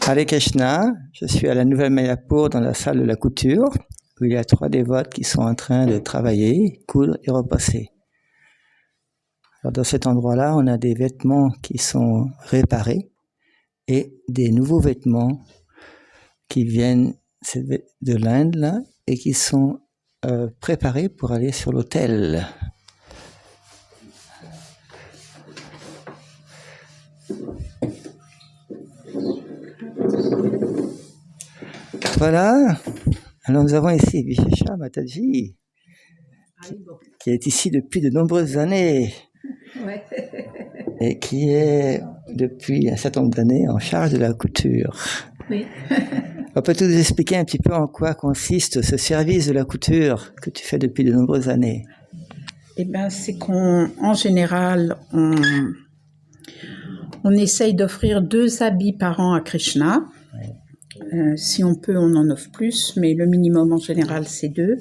Hare Krishna, je suis à la Nouvelle Mayapur dans la salle de la couture où il y a 3 dévotes qui sont en train de travailler, coudre et repasser. Alors dans cet endroit-là, on a des vêtements qui sont réparés et des nouveaux vêtements qui viennent de l'Inde là, et qui sont préparés pour aller sur l'autel. Voilà, alors nous avons ici Vishesha Mataji, qui est ici depuis de nombreuses années, et qui est depuis un certain nombre d'années en charge de la couture. Oui. On peut nous expliquer un petit peu en quoi consiste ce service de la couture que tu fais depuis de nombreuses années? Eh bien, c'est qu'en général, on essaye d'offrir 2 habits par an à Krishna. Si on peut, on en offre plus, mais le minimum en général, c'est 2.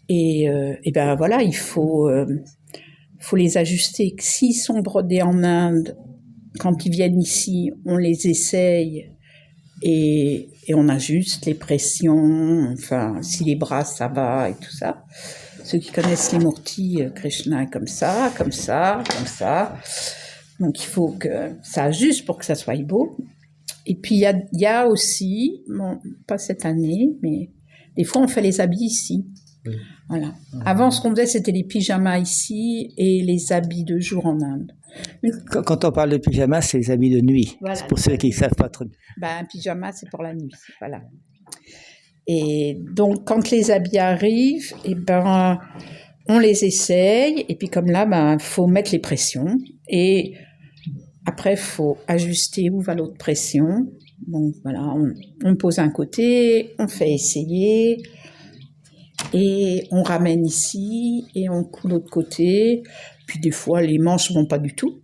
Et ben voilà, il faut les ajuster. S'ils sont brodés en Inde, quand ils viennent ici, on les essaye et on ajuste les pressions, enfin, si les bras, ça va et tout ça. Ceux qui connaissent les murtis, Krishna est comme ça, comme ça, comme ça. Donc, il faut que ça ajuste pour que ça soit beau. Et puis, il y a aussi, bon, pas cette année, mais des fois, on fait les habits ici. Oui. Voilà. Avant, ce qu'on faisait, c'était les pyjamas ici et les habits de jour en Inde. Quand on parle de pyjama, c'est les habits de nuit. Voilà. C'est pour ceux qui ne savent pas trop. Ben, un pyjama, c'est pour la nuit. Voilà. Et donc, quand les habits arrivent, eh ben, on les essaye. Et puis, comme là, ben, faut mettre les pressions. Et après, il faut ajuster où va l'autre pression. Donc, voilà, on pose un côté, on fait essayer. Et on ramène ici et on coud l'autre côté. Puis des fois, les manches ne vont pas du tout.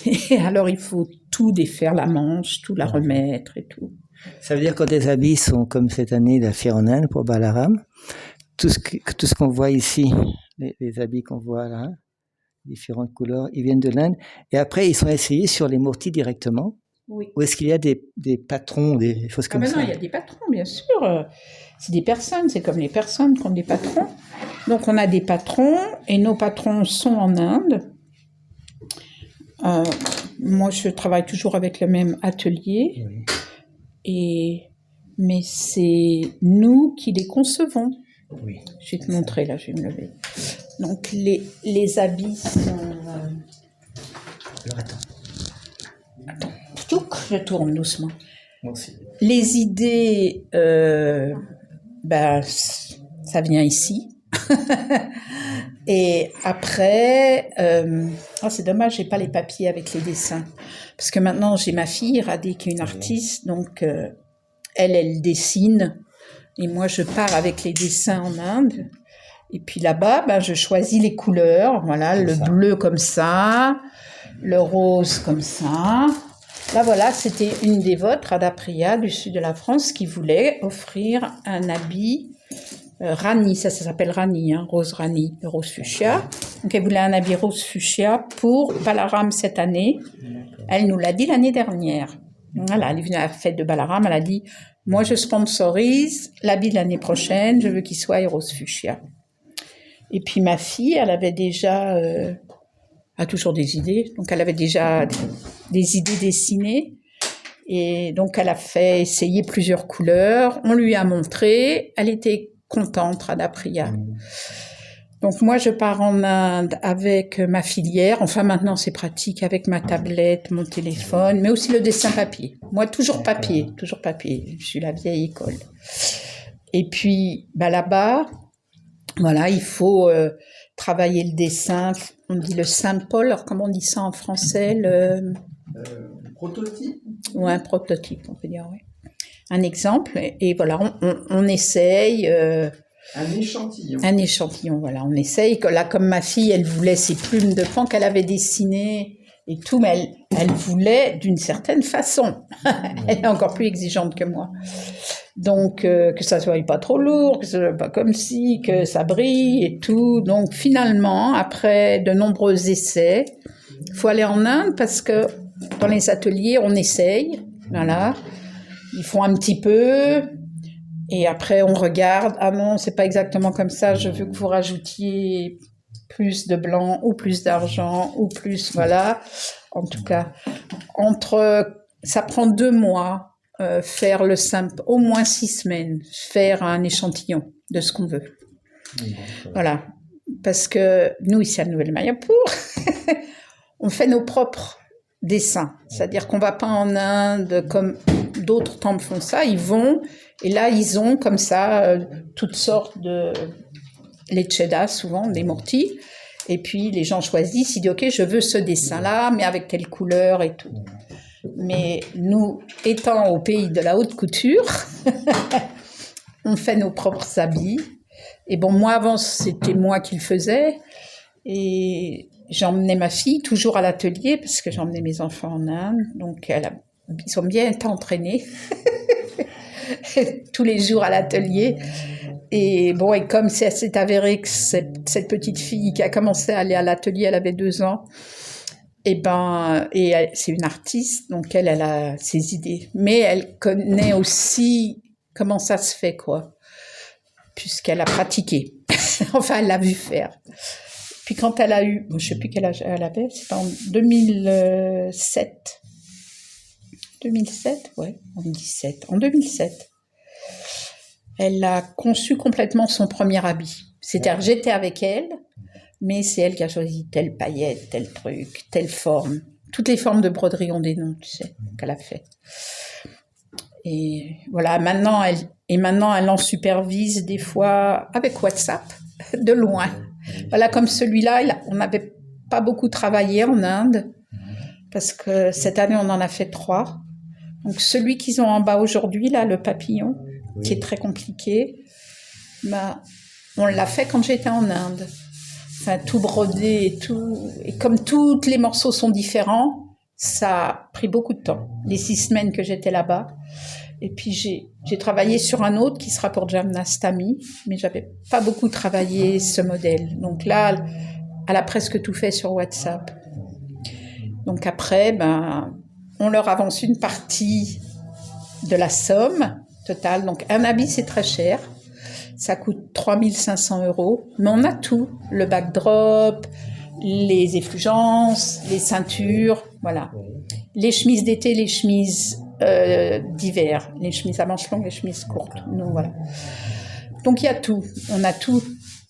Et alors, il faut tout défaire la manche, tout la remettre et tout. Ça veut dire que quand des habits sont comme cette année la fière en Inde pour Balaram, tout ce qu'on voit ici, les habits qu'on voit là, différentes couleurs, ils viennent de l'Inde. Et après, ils sont essayés sur les murtis directement. Oui. Ou est-ce qu'il y a des patrons, des choses comme ça? Non, il y a des patrons, bien sûr. C'est des personnes, c'est comme les personnes qui ont des patrons. Donc, on a des patrons, et nos patrons sont en Inde. Moi, je travaille toujours avec le même atelier. Oui. Mais c'est nous qui les concevons. Oui. Je vais te montrer, là, je vais me lever. Donc, les habits sont... Alors, attends. Je tourne doucement. Moi aussi. Les idées, ben, ça vient ici. Et après, c'est dommage, j'ai pas les papiers avec les dessins. Parce que maintenant, j'ai ma fille, Radé, qui est une artiste, donc elle dessine. Et moi, je pars avec les dessins en Inde. Et puis là-bas, ben, je choisis les couleurs. Voilà, comme le ça. Bleu comme ça, le rose comme ça. Là, voilà, c'était une dévote, Radha Priya, du sud de la France, qui voulait offrir un habit Rani, ça s'appelle Rani, hein, rose Rani, de rose fuchsia. Donc, elle voulait un habit rose fuchsia pour Balaram cette année. Elle nous l'a dit l'année dernière. Voilà, elle est venue à la fête de Balaram, elle a dit « Moi, je sponsorise l'habit de l'année prochaine, je veux qu'il soit rose fuchsia. » Et puis, ma fille, elle avait déjà... a toujours des idées, donc elle avait déjà des idées dessinées, et donc elle a fait essayer plusieurs couleurs, on lui a montré, elle était contente, Radha Priya. Donc moi je pars en Inde avec ma filière, enfin maintenant c'est pratique avec ma tablette, mon téléphone, mais aussi le dessin papier. Moi toujours papier, je suis la vieille école. Et puis bah, là-bas, voilà, il faut... travailler le dessin, on dit le sample, alors comment on dit ça en français, le prototype. Ouais, un prototype, on peut dire, oui. Un exemple, et voilà, on essaye... un échantillon. Un échantillon, voilà, on essaye. Là, comme ma fille, elle voulait ses plumes de pan qu'elle avait dessinées et tout, mais elle voulait d'une certaine façon. Elle est encore plus exigeante que moi. Donc, que ça soit pas trop lourd, que ce soit pas comme si, que ça brille et tout. Donc, finalement, après de nombreux essais, il faut aller en Inde parce que dans les ateliers, on essaye. Voilà. Ils font un petit peu. Et après, on regarde. Ah non, c'est pas exactement comme ça. Je veux que vous rajoutiez plus de blanc ou plus d'argent ou plus, voilà. En tout cas, ça prend 2 mois faire le simple, au moins 6 semaines, faire un échantillon de ce qu'on veut. Voilà. Parce que nous, ici à Nouvelle-Mayapur, on fait nos propres dessins. C'est-à-dire qu'on va pas en Inde comme d'autres temples font ça. Ils vont, et là, ils ont comme ça toutes sortes de lechedas, souvent, des murtis. Et puis, les gens choisissent, ils disent, OK, je veux ce dessin-là, mais avec telle couleur et tout. Mais nous, étant au pays de la haute couture, on fait nos propres habits. Et bon, moi, avant, c'était moi qui le faisais. Et j'emmenais ma fille toujours à l'atelier, parce que j'emmenais mes enfants en Inde. Donc, ils ont bien été entraînés. Tous les jours à l'atelier. Et bon, et comme c'est avéré que cette petite fille qui a commencé à aller à l'atelier, elle avait 2 ans, et c'est une artiste, donc elle a ses idées. Mais elle connaît aussi comment ça se fait, quoi, puisqu'elle a pratiqué. Enfin, elle l'a vu faire. Puis quand elle a eu, je sais plus quel âge elle avait, c'était en 2007. 2007, ouais, en 2007. Elle a conçu complètement son premier habit. C'est-à-dire, j'étais avec elle, mais c'est elle qui a choisi telle paillette, tel truc, telle forme. Toutes les formes de broderie ont des noms, tu sais, qu'elle a fait. Et voilà, maintenant, elle en supervise des fois avec WhatsApp, de loin. Voilà, comme celui-là, on n'avait pas beaucoup travaillé en Inde, parce que cette année, on en a fait 3. Donc, celui qu'ils ont en bas aujourd'hui, là, le papillon, qui est très compliqué, on l'a fait quand j'étais en Inde. Enfin, tout brodé et tout. Et comme tous les morceaux sont différents, ça a pris beaucoup de temps. Les 6 semaines que j'étais là-bas. Et puis, j'ai travaillé sur un autre qui sera pour Jamnastami, mais j'avais pas beaucoup travaillé ce modèle. Donc là, elle a presque tout fait sur WhatsApp. Donc après, on leur avance une partie de la somme totale. Donc un habit, c'est très cher. Ça coûte 3 500 €. Mais on a tout. Le backdrop, les effulgences, les ceintures, voilà. Les chemises d'été, les chemises d'hiver, les chemises à manches longues, les chemises courtes. Donc voilà. Donc il y a tout. On a tout.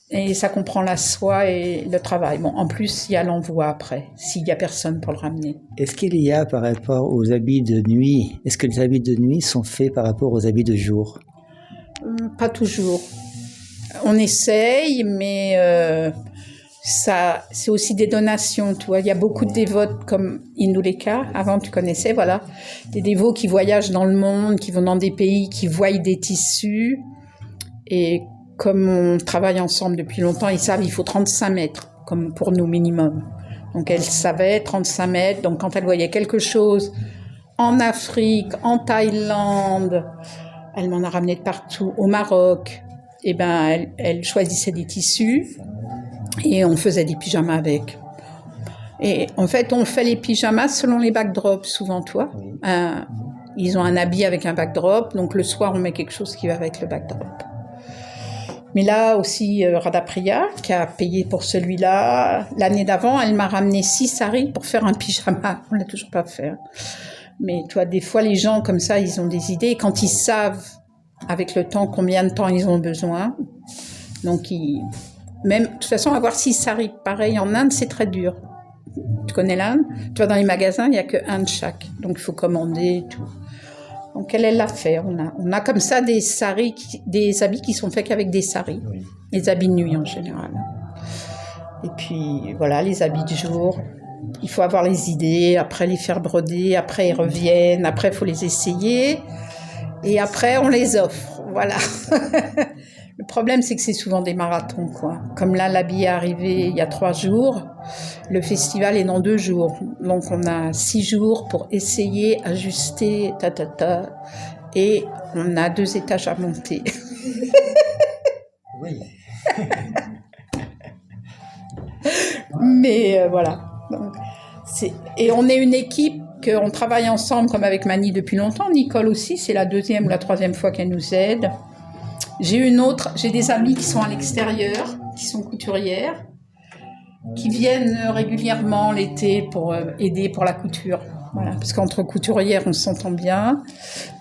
Et ça comprend la soie et le travail. Bon, en plus, il y a l'envoi après, s'il n'y a personne pour le ramener. Est-ce qu'il y a par rapport aux habits de nuit, est-ce que les habits de nuit sont faits par rapport aux habits de jour? Pas toujours. On essaye, mais c'est aussi des donations, tu vois. Il y a beaucoup de dévotes comme Induleka, avant tu connaissais, voilà. Des dévots qui voyagent dans le monde, qui vont dans des pays, qui voient des tissus. Et comme on travaille ensemble depuis longtemps, ils savent qu'il faut 35 mètres, comme pour nous minimum. Donc elle savait 35 mètres, donc quand elle voyait quelque chose en Afrique, en Thaïlande, elle m'en a ramené de partout, au Maroc, et elle choisissait des tissus et on faisait des pyjamas avec. Et en fait, on fait les pyjamas selon les backdrops, souvent, toi. Ils ont un habit avec un backdrop, donc le soir, on met quelque chose qui va avec le backdrop. Mais là aussi, Radhapriya, qui a payé pour celui-là, l'année d'avant, elle m'a ramené 6 saris pour faire un pyjama. On l'a toujours pas fait. Mais toi, des fois, les gens comme ça, ils ont des idées. Et quand ils savent, avec le temps, combien de temps ils ont besoin, donc de toute façon, avoir 6 saris pareil en Inde, c'est très dur. Tu connais l'Inde? Tu vas dans les magasins, il n'y a que un de chaque. Donc, il faut commander et tout. Donc, elle l'a fait. On a comme ça des saris, des habits qui sont faits qu'avec des saris. Oui. Les habits de nuit, en général. Et puis, voilà, les habits de jour. Il faut avoir les idées, après les faire broder, après ils reviennent, après il faut les essayer. Et après, on les offre. Voilà. Le problème, c'est que c'est souvent des marathons, quoi. Comme là, l'habit est arrivé il y a 3 jours. Le festival est dans 2 jours. Donc, on a 6 jours pour essayer, ajuster, Et on a 2 étages à monter. Oui. Mais voilà. Donc, et on est une équipe on travaille ensemble comme avec Mani depuis longtemps. Nicole aussi, c'est la 2e ou la 3e fois qu'elle nous aide. J'ai des amies qui sont à l'extérieur, qui sont couturières, qui viennent régulièrement l'été pour aider pour la couture. Voilà, parce qu'entre couturières, on s'entend bien.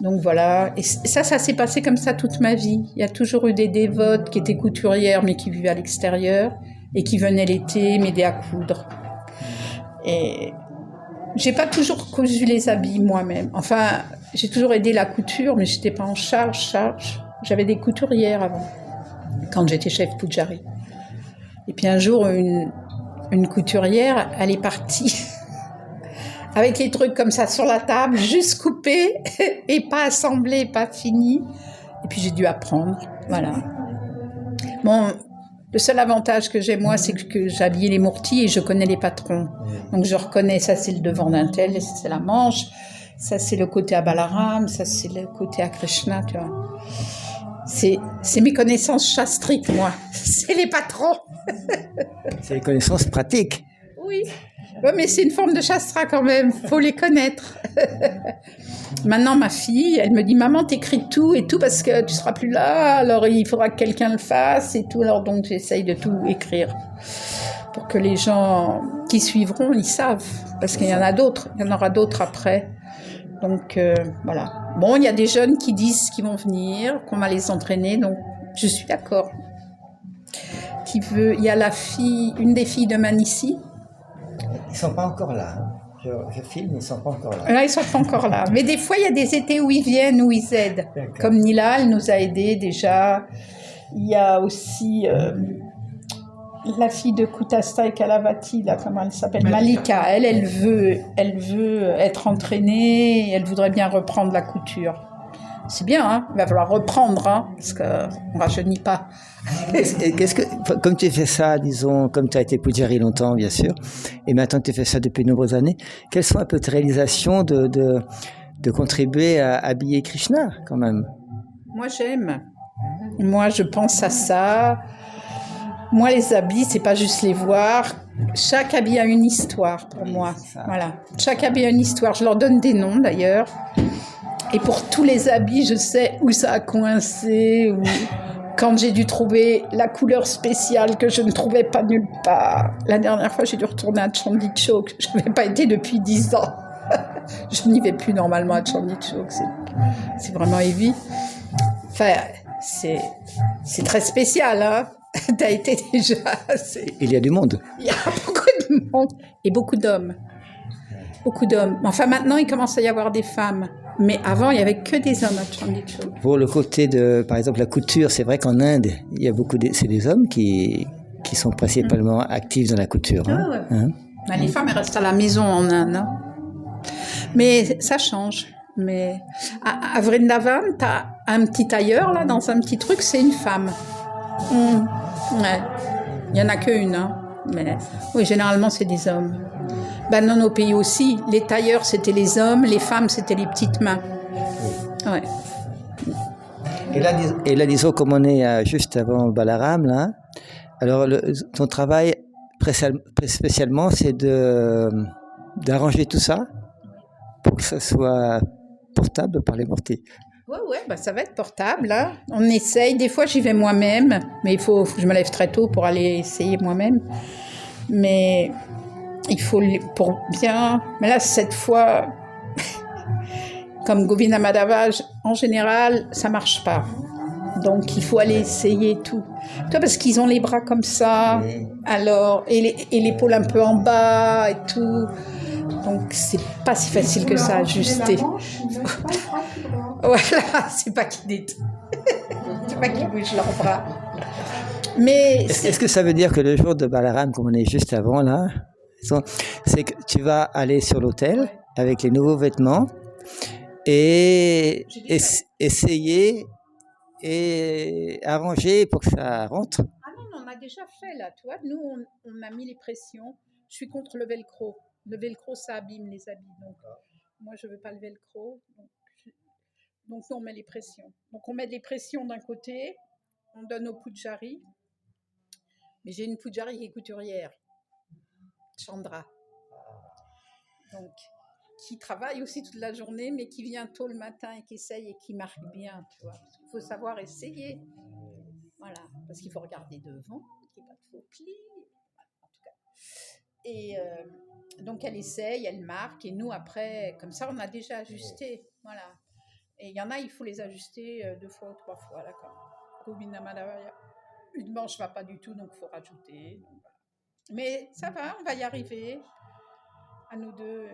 Donc voilà, et ça s'est passé comme ça toute ma vie. Il y a toujours eu des dévotes qui étaient couturières, mais qui vivaient à l'extérieur, et qui venaient l'été m'aider à coudre. Et j'ai pas toujours cousu les habits moi-même. Enfin, j'ai toujours aidé la couture, mais j'étais pas en charge. J'avais des couturières avant, quand j'étais chef Pujari. Et puis un jour, une couturière, elle est partie avec les trucs comme ça sur la table, juste coupés et pas assemblés, pas finis. Et puis j'ai dû apprendre, voilà. Bon, le seul avantage que j'ai moi, c'est que j'habillais les mourtis et je connais les patrons. Donc je reconnais, ça c'est le devant d'un tel, ça c'est la manche, ça c'est le côté à Balaram, ça c'est le côté à Krishna, tu vois. C'est mes connaissances shastriques, moi. C'est les patrons. C'est les connaissances pratiques. Oui. Ouais, mais c'est une forme de shastra quand même. Faut les connaître. Maintenant, ma fille, elle me dit, maman, t'écris tout et tout parce que tu seras plus là. Alors, il faudra que quelqu'un le fasse et tout. Alors, donc, j'essaye de tout écrire pour que les gens qui suivront, ils savent. Parce qu'il y en a d'autres. Il y en aura d'autres après. Donc, voilà. Bon, il y a des jeunes qui disent qu'ils vont venir, qu'on va les entraîner. Donc, je suis d'accord. Il y a une des filles de Manissi. Ils ne sont pas encore là. Je filme, ils ne sont pas encore là. Là, ils ne sont pas encore là. Mais des fois, il y a des étés où ils viennent, où ils aident. D'accord. Comme Nila, elle nous a aidés déjà. Il y a aussi la fille de Kutasta et Kalavati, là, comment elle s'appelle, Malika. Elle veut être entraînée, elle voudrait bien reprendre la couture. C'est bien, hein, il va falloir reprendre, hein, parce qu'on ne rajeunit pas. Comme tu fais ça, disons, comme tu as été Pujari longtemps, bien sûr, et maintenant que tu fais ça depuis de nombreuses années, quelles sont un peu tes réalisations de contribuer à habiller Krishna, quand même? Moi, j'aime. Moi, je pense à ça. Moi, les habits, c'est pas juste les voir. Chaque habit a une histoire pour moi. Voilà. Chaque habit a une histoire. Je leur donne des noms, d'ailleurs. Et pour tous les habits, je sais où ça a coincé, ou quand j'ai dû trouver la couleur spéciale que je ne trouvais pas nulle part. La dernière fois, j'ai dû retourner à Chandni Chowk. Je n'avais pas été depuis 10 ans. Je n'y vais plus normalement à Chandni Chowk. C'est vraiment heavy. Enfin, c'est très spécial, hein. T'as été déjà... Il y a du monde. Il y a beaucoup de monde. Et beaucoup d'hommes. Beaucoup d'hommes. Enfin, maintenant, il commence à y avoir des femmes. Mais avant, il n'y avait que des hommes à Chandni Chowk. Pour le côté de, par exemple, la couture, c'est vrai qu'en Inde, il y a c'est des hommes qui sont principalement actifs dans la couture. Hein. Ah ouais. Hein? Ben, les femmes, elles restent à la maison en Inde. Hein. Mais ça change. Mais à Vrindavan, tu as un petit tailleur, là, dans un petit truc, c'est une femme. Ouais. Il n'y en a qu'une. Hein. Mais oui, généralement, c'est des hommes. Ben, dans nos pays aussi, les tailleurs, c'était les hommes, les femmes, c'était les petites mains. Ouais. Et là, disons, comme on est juste avant Balaram, là, alors ton travail, spécialement, c'est d'arranger tout ça pour que ça soit portable par les mortiers. Ouais, bah ça va être portable. Hein. On essaye. Des fois, j'y vais moi-même, mais il faut que je me lève très tôt pour aller essayer moi-même. Mais il faut pour bien. Mais là, cette fois, comme Govinda Madhava, en général, ça marche pas. Donc, il faut aller essayer tout. Toi, parce qu'ils ont les bras comme ça, alors et l'épaule un peu en bas et tout. Donc, c'est pas si facile que ça à ajuster. Voilà, c'est pas qu'ils c'est pas qu'ils bougent leurs bras. Mais est-ce que ça veut dire que le jour de Balaram, comme on est juste avant là, c'est que tu vas aller sur l'autel avec les nouveaux vêtements et essayer et arranger pour que ça rentre? Ah non, on a déjà fait là, tu vois. Nous, on a mis les pressions. Je suis contre le velcro. Le velcro, ça abîme les habits. Donc, moi, je veux pas le velcro. Donc nous, on met les pressions. Donc, on met les pressions d'un côté, on donne au Pujari. Mais j'ai une Pujari qui est couturière, Chandra. Donc, qui travaille aussi toute la journée, mais qui vient tôt le matin et qui essaye et qui marque bien, tu vois. Parce qu'il faut savoir essayer. Voilà, parce qu'il faut regarder devant, qu'il n'y ait pas de faux plis, en tout cas. Et donc elle essaye, elle marque, et nous après, comme ça on a déjà ajusté, voilà. Et il y en a, il faut les ajuster 2 fois ou 3 fois, d'accord. Une manche va pas du tout, donc il faut rajouter. Donc, voilà. Mais ça va, on va y arriver. À nous deux,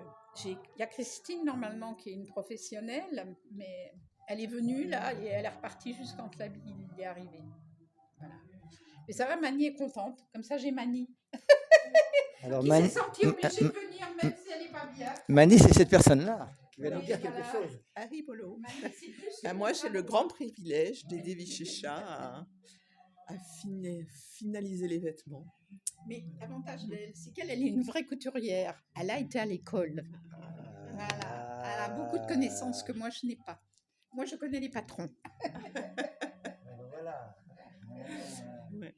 il y a Christine normalement qui est une professionnelle, mais elle est venue là et elle est repartie juste quand l'habit est arrivé. Voilà. Mais ça va, Mani est contente, comme ça j'ai Mani. Alors, Qui s'est sentie obligée de venir même si elle n'est pas bien. Mani, c'est cette personne-là qui va nous Oui, dire quelque voilà. chose. Haribolo. Mani, c'est plus Moi, j'ai le grand privilège d'aider Vichécha à finaliser les vêtements. Mais l'avantage d'elle, c'est qu'elle est une vraie couturière. Elle a été à l'école. Voilà. Elle a beaucoup de connaissances que moi, je n'ai pas. Moi, je connais les patrons. Voilà. Ouais.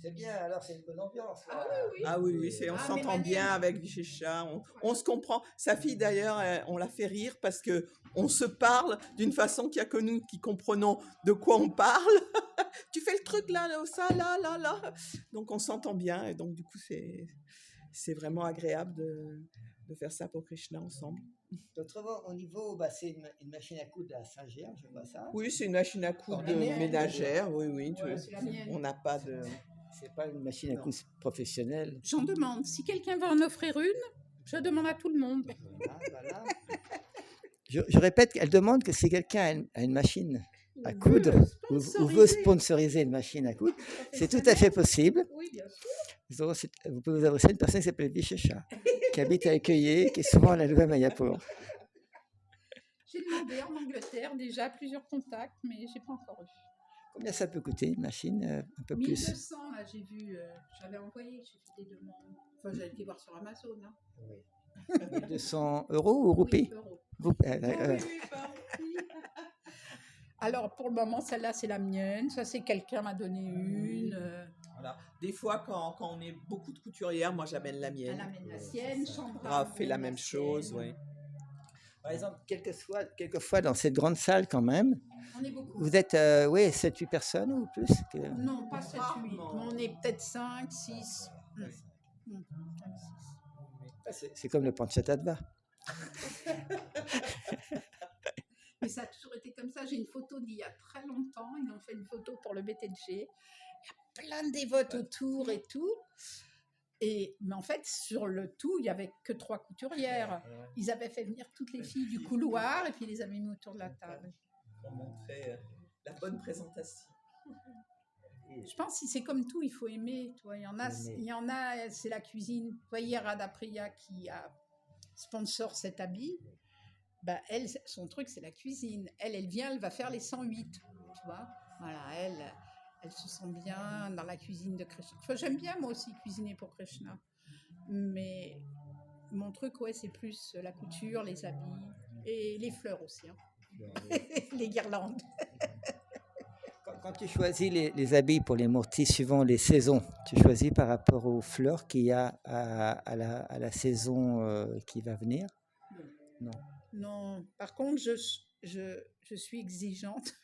C'est bien, alors c'est une bonne ambiance. Là. Ah oui, on Ah, mais s'entend Mani, bien avec Vichécha, on se comprend. Sa fille d'ailleurs, on la fait rire parce que on se parle d'une façon qu'il n'y a que nous qui comprenons de quoi on parle. Tu fais le truc là, ça, là. Donc on s'entend bien et donc du coup c'est vraiment agréable de faire ça pour Krishna ensemble. Autrement, au niveau, c'est une machine à coudre à Saint-Gère, je vois ça. Oui, c'est une machine à coudre Ordinaire. ménagère, oui. Ouais, c'est la mienne. On n'a pas de... C'est pas une machine à coudre professionnelle. J'en demande. Si quelqu'un veut en offrir une, je demande à tout le monde. Voilà. Je répète, elle demande que si quelqu'un a une machine à coudre ou veut sponsoriser une machine à coudre, c'est tout à fait possible. Oui, bien sûr. Vous pouvez vous adresser à une personne qui s'appelle Vichécha, qui habite à Écueillé, qui est souvent à la Nouvelle-Mayapur. J'ai demandé en Angleterre déjà plusieurs contacts, mais j'ai pas encore eu. Combien ça peut coûter une machine un peu plus 1200, là, j'ai vu, j'avais envoyé, j'ai fait des demandes. Enfin, j'allais été voir sur Amazon. Hein. Oui. 200 euros ou roupies? Oui, euros. Oui. Alors, pour le moment, celle-là, c'est la mienne. Ça, c'est quelqu'un m'a donné une. Voilà. Des fois, quand on est beaucoup de couturières, moi j'amène la mienne. Elle amène la sienne. Chandra Raph fait la amène même chose, sienne. oui. Par exemple, quelquefois dans cette grande salle quand même, On est beaucoup. vous êtes 7-8 personnes ou plus Non, pas 7, 8. Rarement. Mais on est peut-être 5, 6. C'est comme le Panchatattva. Mais ça a toujours été comme ça. J'ai une photo d'il y a très longtemps. Ils ont fait une photo pour le BTG. Il y a plein de dévotes autour et tout. Mais en fait, sur le tout, il n'y avait que 3 couturières. Ils avaient fait venir toutes les filles du couloir et puis ils les avaient mis autour de la table. Pour montrer la bonne présentation. Je pense que c'est comme tout, il faut aimer. Tu vois. Il y en a, c'est la cuisine. Tu vois, hier, Radha Priya qui a sponsor cet habit, elle, son truc, c'est la cuisine. Elle vient, elle va faire les 108. Tu vois, voilà, elle se sent bien dans la cuisine de Krishna. Enfin, j'aime bien moi aussi cuisiner pour Krishna. Mais mon truc, c'est plus la couture, les habits et les fleurs aussi. Hein. Les guirlandes. Quand tu choisis les habits pour les murtis suivant les saisons, tu choisis par rapport aux fleurs qu'il y a à la saison qui va venir? Non. Par contre, je suis exigeante.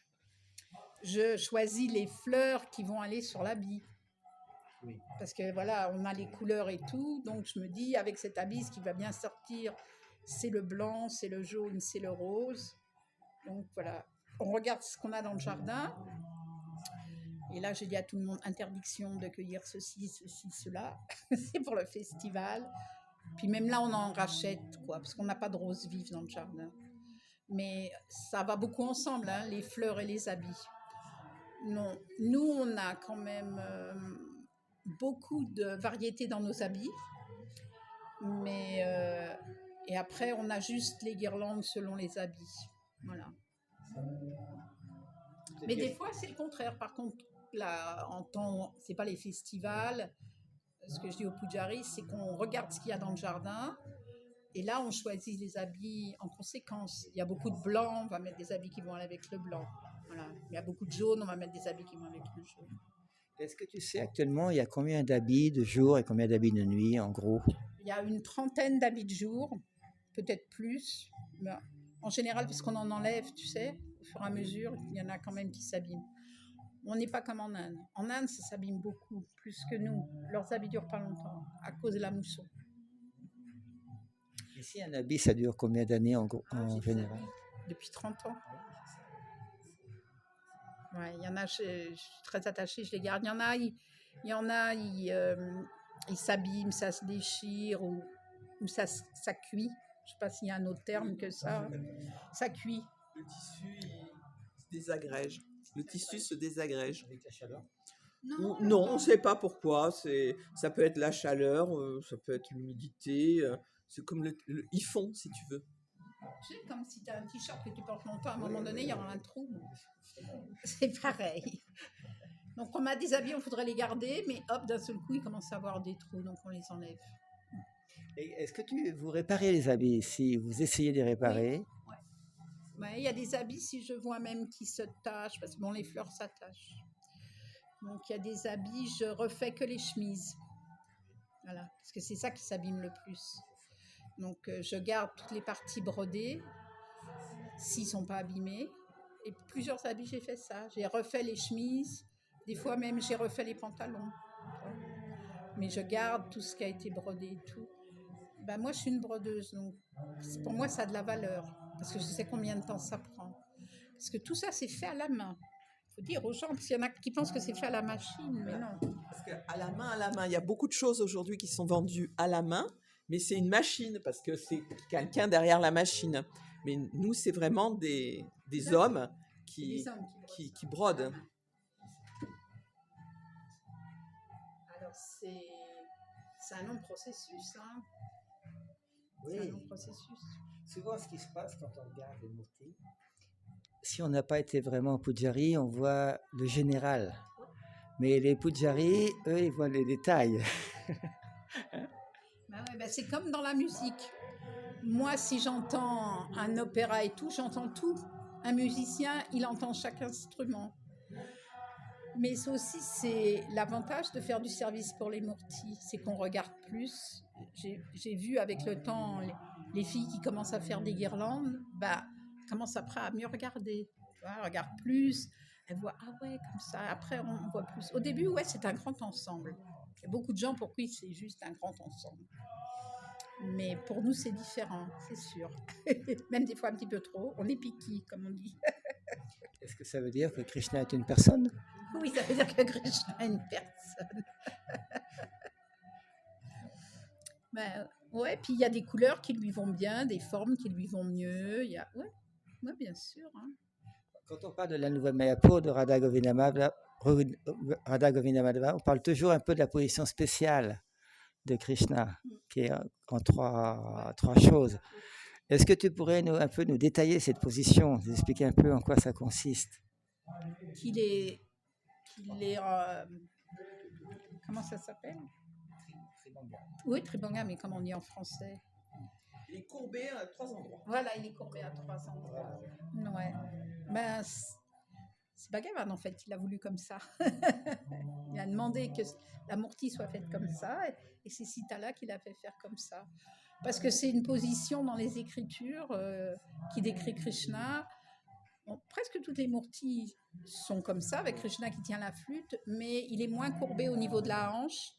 Je choisis les fleurs qui vont aller sur l'habit. Oui. Parce que voilà, on a les couleurs et tout, donc je me dis, avec cet habit, ce qui va bien sortir, c'est le blanc, c'est le jaune, c'est le rose. Donc voilà, on regarde ce qu'on a dans le jardin. Et là, j'ai dit à tout le monde, interdiction de cueillir ceci, cela. C'est pour le festival. Puis même là, on en rachète, parce qu'on n'a pas de roses vives dans le jardin. Mais ça va beaucoup ensemble, hein, les fleurs et les habits. Non, nous, on a quand même beaucoup de variétés dans nos habits. Mais et après, on a juste les guirlandes selon les habits. Voilà. Mais des fois, c'est le contraire. Par contre, là, c'est pas les festivals. Ce que je dis au Pujari, c'est qu'on regarde ce qu'il y a dans le jardin. Et là, on choisit les habits en conséquence. Il y a beaucoup de blanc, on va mettre des habits qui vont aller avec le blanc. Voilà. Il y a beaucoup de jaune, on va mettre des habits qui vont avec le jaune. Est-ce que tu sais actuellement, il y a combien d'habits de jour et combien d'habits de nuit, en gros? Il y a une 30aine d'habits de jour, peut-être plus. Mais en général, parce qu'on en enlève, tu sais, au fur et à mesure, il y en a quand même qui s'abîment. On n'est pas comme en Inde. En Inde, ça s'abîme beaucoup, plus que nous. Leurs habits durent pas longtemps, à cause de la mousson. Ici, un habit, ça dure combien d'années en général? Depuis 30 ans. Ouais, il y en a, je suis très attachée, je les garde. Ils s'abîment, ça se déchire ou ça cuit. Je sais pas s'il y a un autre terme que ça. Ça cuit. Le tissu, il se désagrège. Le tissu se désagrège. Avec la chaleur? Non, on ne sait pas pourquoi. Ça peut être la chaleur, ça peut être l'humidité. C'est comme ils font, si tu veux. Tu sais, comme si tu as un t-shirt que tu portes longtemps, à un moment donné, il y aura un trou. C'est pareil. Donc, on a des habits, on voudrait les garder, mais hop, d'un seul coup, ils commencent à avoir des trous, donc on les enlève. Et est-ce que vous réparez les habits ici? Vous essayez de les réparer? Ouais, il y a des habits, si je vois même, qui se tachent, parce que bon, les fleurs s'attachent. Donc, il y a des habits, je refais que les chemises. Voilà, parce que c'est ça qui s'abîme le plus. Donc, je garde toutes les parties brodées, s'ils ne sont pas abîmés. Et plusieurs habits, j'ai fait ça. J'ai refait les chemises. Des fois même, j'ai refait les pantalons. Mais je garde tout ce qui a été brodé et tout. Ben, moi, je suis une brodeuse. Donc, pour moi, ça a de la valeur. Parce que je sais combien de temps ça prend. Parce que tout ça, c'est fait à la main. Il faut dire aux gens, parce qu'il y en a qui pensent que c'est fait à la machine, mais non. Parce qu'à la main, il y a beaucoup de choses aujourd'hui qui sont vendues à la main, mais c'est une machine, parce que c'est quelqu'un derrière la machine. Mais nous, c'est vraiment des hommes qui brodent. Alors, c'est un long processus. Hein. Oui. C'est un long processus. Souvent, ce qui se passe quand on regarde les murtis, si on n'a pas été vraiment au Pujari, on voit le général. Mais les Pujari, eux, ils voient les détails. C'est comme dans la musique. Moi, si j'entends un opéra et tout, j'entends tout. Un musicien, il entend chaque instrument. Mais c'est l'avantage de faire du service pour les murtis, c'est qu'on regarde plus. J'ai vu avec le temps les filles qui commencent à faire des guirlandes, commencent après à mieux regarder. Elles regardent plus, elles voient, ah ouais, comme ça. Après, on voit plus. Au début, ouais, c'est un grand ensemble. Il y a beaucoup de gens pour qui c'est juste un grand ensemble. Mais pour nous, c'est différent, c'est sûr. Même des fois un petit peu trop. On est piquis, comme on dit. Est-ce que ça veut dire que Krishna est une personne? Oui, ça veut dire que Krishna est une personne. Ouais, puis il y a des couleurs qui lui vont bien, des formes qui lui vont mieux. Ouais, bien sûr. Hein. Quand on parle de la nouvelle Mayapur, de Radha Govinda Madhava, on parle toujours un peu de la position spéciale de Krishna, qui est en trois choses. Est-ce que tu pourrais un peu nous détailler cette position, nous expliquer un peu en quoi ça consiste? Qu'il est comment ça s'appelle? Tribanga. Oui, Tribanga, mais comme on dit en français. Il est courbé à 3 endroits. Voilà, il est courbé à 3 endroits. Ouais. C'est Bhagavan en fait, il a voulu comme ça. Il a demandé que la murti soit faite comme ça, et c'est Sita-là qui l'a fait faire comme ça. Parce que c'est une position dans les Écritures qui décrit Krishna. Bon, presque toutes les murtis sont comme ça, avec Krishna qui tient la flûte, mais il est moins courbé au niveau de la hanche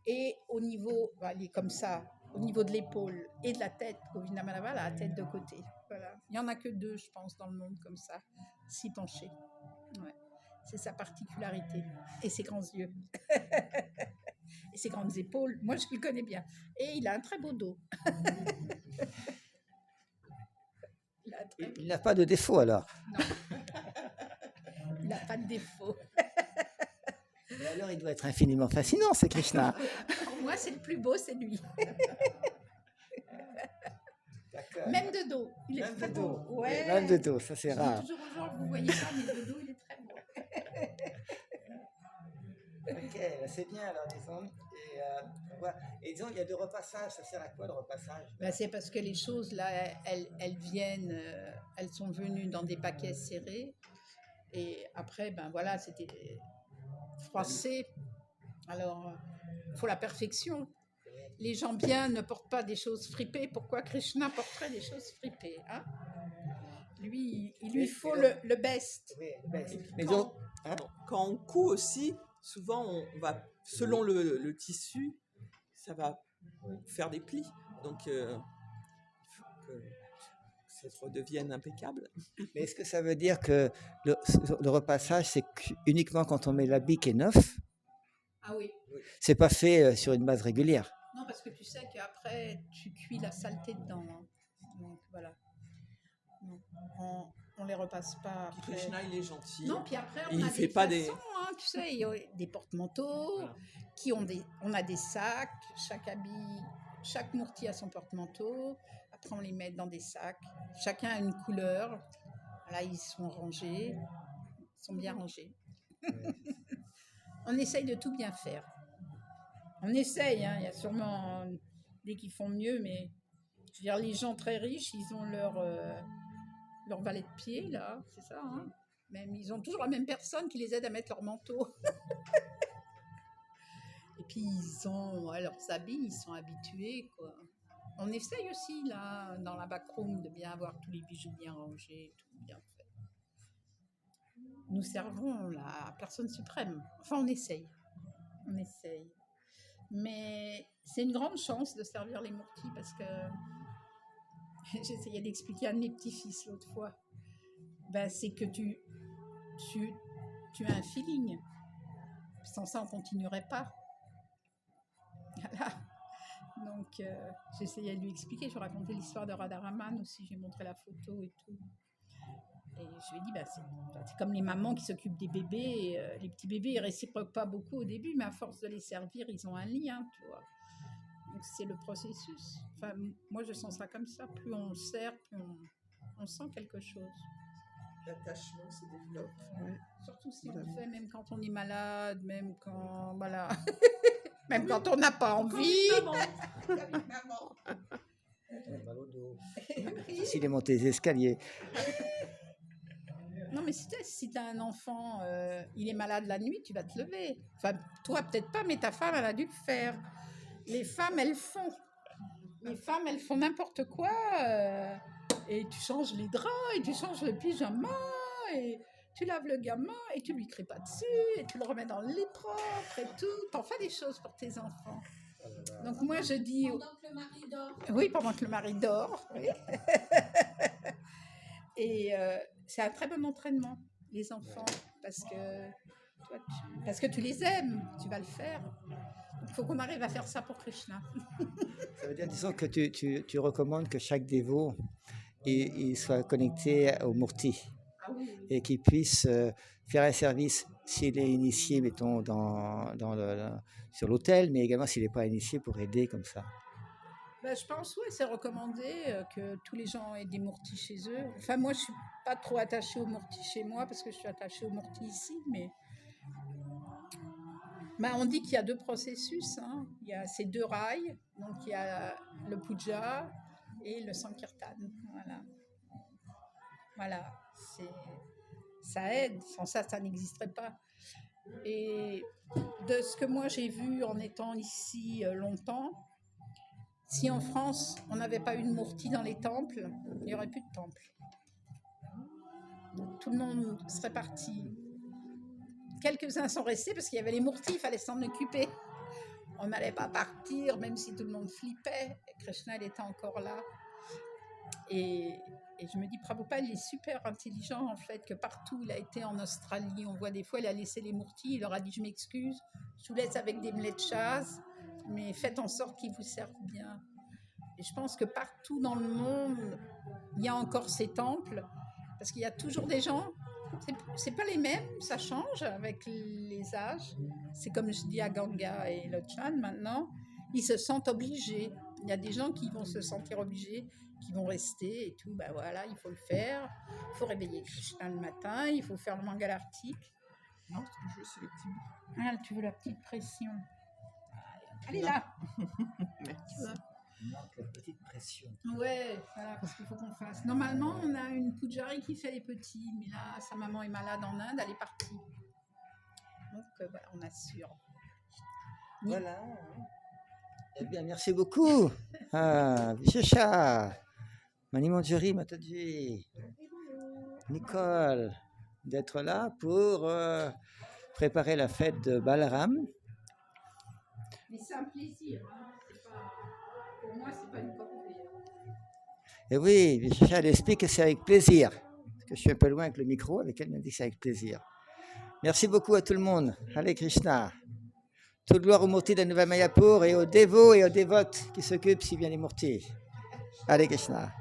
et au niveau, il est comme ça, au niveau de l'épaule et de la tête. Govinda Madhava a la tête de côté. Voilà. Il n'y en a que 2, je pense, dans le monde comme ça, si penchés. Ouais. C'est sa particularité. Et ses grands yeux. Et ses grandes épaules. Moi, je le connais bien. Et il a un très beau dos. Il n'a pas de défaut alors? Non. Il n'a pas de défaut. Mais alors, il doit être infiniment fascinant, c'est Krishna. Pour moi, c'est le plus beau, c'est lui. D'accord. Même de dos. Il est Même très de beau. dos. Ouais. Même de dos, ça c'est Je dis rare. toujours aux gens, vous voyez pas, mais de dos, il est très beau. Ok, c'est bien alors, disons. Et disons, il y a de repassage. Ça sert à quoi le repassage? C'est parce que les choses, là, elles viennent, elles sont venues dans des paquets serrés. Et après, voilà, c'était froissé. Alors, il faut la perfection. les gens bien ne portent pas des choses fripées, pourquoi Krishna porterait des choses fripées, hein? Lui, il lui faut le best. Oui, mais Quand, donc, hein, quand on coud aussi, souvent on va, selon le tissu, ça va faire des plis. Donc il faut que ça redevienne impeccable. mais est-ce que ça veut dire que le repassage, c'est uniquement quand on met l'habit qui est neuf? Ah oui. C'est pas fait sur une base régulière. Non, parce que tu sais qu'après, tu cuis la saleté dedans, hein. Donc voilà. Non, on les repasse pas après. Krishna, il est gentil. Non, puis après, Et on il a fait des pas façons, hein, tu sais, il y a des porte-manteaux, on a des sacs, chaque mourti a son porte-manteau, après on les met dans des sacs, chacun a une couleur, là ils sont rangés, ils sont bien rangés. On essaye de tout bien faire. On essaye, hein, il y a sûrement des qui font mieux, mais je veux dire, les gens très riches, ils ont leur valet de pied, là, c'est ça, hein. Même, ils ont toujours la même personne qui les aide à mettre leur manteau. Et puis, ils ont leurs habits, ils sont habitués, quoi. On essaye aussi, là, dans la backroom, de bien avoir tous les bijoux bien rangés, tout bien fait. Nous servons la personne suprême. Enfin, on essaye. On essaye. Mais c'est une grande chance de servir les mourtis parce que j'essayais d'expliquer à un de mes petits-fils l'autre fois. Ben, c'est que tu as un feeling. Sans ça, on ne continuerait pas. Voilà. Donc, j'essayais de lui expliquer. Je racontais l'histoire de Radharaman aussi. J'ai montré la photo et tout. Et je lui ai dit, bah, c'est comme les mamans qui s'occupent des bébés. Les petits bébés, ils ne réciproquent pas beaucoup au début, mais à force de les servir, ils ont un lien, tu vois. Donc, c'est le processus. Enfin, moi, je sens ça comme ça. Plus on sert, plus on sent quelque chose. L'attachement se développe. Ouais. Surtout si on le fait, même quand on est malade, même quand... Voilà. Même quand on n'a pas envie. Maman. Mal au dos. S'il est monté les escaliers. Non, mais si tu as un enfant, il est malade la nuit, tu vas te lever. Enfin, toi, peut-être pas, mais ta femme, elle a dû le faire. Les femmes, elles font. Les femmes, elles font n'importe quoi. Et tu changes les draps, et tu changes le pyjama, et tu laves le gamin, et tu lui cries pas dessus, et tu le remets dans le lit propre, et tout. T'en fais des choses pour tes enfants. Donc moi, je dis... Pendant que le mari dort. Oui, pendant que le mari dort. Oui. Et c'est un très bon entraînement, les enfants, parce que tu les aimes, tu vas le faire. Il faut qu'on arrive à faire ça pour Krishna. Ça veut dire, disons, que tu recommandes que chaque dévot il soit connecté au Murti Ah oui. et qu'il puisse faire un service s'il est initié, mettons, sur l'autel, mais également s'il n'est pas initié pour aider comme ça. Ben, je pense, oui, c'est recommandé que tous les gens aient des mourtis chez eux. Enfin, moi, je ne suis pas trop attachée aux mourtis chez moi parce que je suis attachée aux mourtis ici, mais ben, on dit qu'il y a deux processus, hein. Il y a ces deux rails, donc il y a le puja et le sankirtan. Voilà. Voilà, ça aide, sans ça, ça n'existerait pas. Et de ce que moi j'ai vu en étant ici longtemps, si en France, on n'avait pas eu de mourti dans les temples, il n'y aurait plus de temples. Donc, tout le monde serait parti. Quelques-uns sont restés parce qu'il y avait les mourtis, il fallait s'en occuper. On n'allait pas partir, même si tout le monde flippait. Et Krishna, il était encore là. Et je me dis, Prabhupada, il est super intelligent, en fait, que partout, il a été en Australie. On voit des fois, il a laissé les mourtis, il leur a dit, je m'excuse, je vous laisse avec des mletchas, mais faites en sorte qu'ils vous servent bien. Et je pense que partout dans le monde, il y a encore ces temples, parce qu'il y a toujours des gens, c'est pas les mêmes, ça change avec les âges. C'est comme je dis à Ganga et Lochan maintenant, ils se sentent obligés. Il y a des gens qui vont se sentir obligés, qui vont rester et tout. Ben voilà, il faut le faire. Il faut réveiller Krishna le matin, il faut faire le mangalartik. Non, ce que je veux, c'est le petit bout. Ah, tu veux la petite pression. Elle est là. Merci. Tu vois. Il manque la petite pression. Ouais, voilà, parce qu'il faut qu'on fasse. Normalement, on a une pujari qui fait les petits, mais là, sa maman est malade en Inde, elle est partie. Donc, voilà, on assure. Voilà. Eh bien, merci beaucoup. Ah, Vishesha, Mani Manjari Mataji, Nicole, d'être là pour préparer la fête de Balaram. Mais c'est un plaisir. Hein. Pour moi, c'est pas une corvée. Et oui, Vishesha, elle explique que c'est avec plaisir. Parce que je suis un peu loin avec le micro, avec elle, elle m'a dit que c'est avec plaisir. Merci beaucoup à tout le monde. Hare Krishna. Toute gloire aux Murtis de Nouvelle Mayapur et aux dévots et aux dévotes qui s'occupent si bien des Murtis. Hare Krishna.